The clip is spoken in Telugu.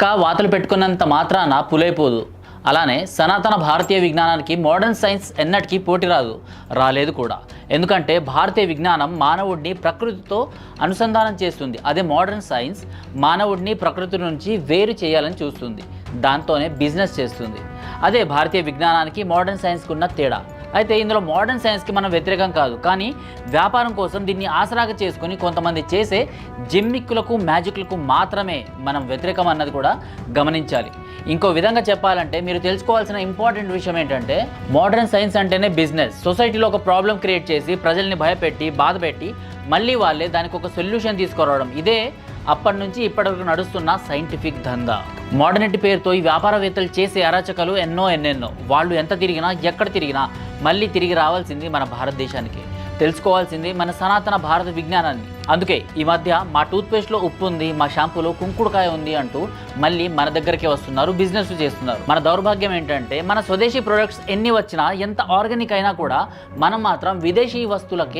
నక్క వాతలు పెట్టుకున్నంత మాత్రాన పులైపోదు. అలానే సనాతన భారతీయ విజ్ఞానానికి మోడర్న్ సైన్స్ ఎన్నటికీ పోటీ రాలేదు కూడా. ఎందుకంటే భారతీయ విజ్ఞానం మానవుడిని ప్రకృతితో అనుసంధానం చేస్తుంది. అదే మోడర్న్ సైన్స్ మానవుడిని ప్రకృతి నుంచి వేరు చేయాలని చూస్తుంది, దాంతోనే బిజినెస్ చేస్తుంది. అదే భారతీయ విజ్ఞానానికి మోడర్న్ సైన్స్కి ఉన్న తేడా. అయితే ఇందులో మోడర్న్ సైన్స్కి మనం వ్యతిరేకం కాదు, కానీ వ్యాపారం కోసం దీన్ని ఆసరాగా చేసుకొని కొంతమంది చేసే జిమ్మిక్కులకు మ్యాజిక్లకు మాత్రమే మనం వ్యతిరేకం అన్నది కూడా గమనించాలి. ఇంకో విధంగా చెప్పాలంటే మీరు తెలుసుకోవాల్సిన ఇంపార్టెంట్ విషయం ఏంటంటే మోడర్న్ సైన్స్ అంటేనే బిజినెస్. సొసైటీలో ఒక ప్రాబ్లం క్రియేట్ చేసి ప్రజల్ని భయపెట్టి బాధపెట్టి మళ్ళీ వాళ్ళే దానికి ఒక సొల్యూషన్ తీసుకురావడం, ఇదే అప్పటి నుంచి ఇప్పటి వరకు నడుస్తున్న సైంటిఫిక్ దందా. మోడర్నిటీ పేరుతో ఈ వ్యాపారవేత్తలు చేసే అరాచకాలు ఎన్నెన్నో. వాళ్ళు ఎంత తిరిగినా ఎక్కడ తిరిగినా మళ్ళీ తిరిగి రావాల్సింది మన భారతదేశానికి, తెలుసుకోవాల్సింది మన సనాతన భారత విజ్ఞానాన్ని. అందుకే ఈ మధ్య మా టూత్పేస్ట్లో ఉప్పు ఉంది, మా షాంపూలో కుంకుడుకాయ ఉంది అంటూ మళ్ళీ మన దగ్గరికి వస్తున్నారు, బిజినెస్ చేస్తున్నారు. మన దౌర్భాగ్యం ఏంటంటే మన స్వదేశీ ప్రొడక్ట్స్ ఎన్ని వచ్చినా ఎంత ఆర్గానిక్ అయినా కూడా మనం మాత్రం విదేశీ వస్తువులకే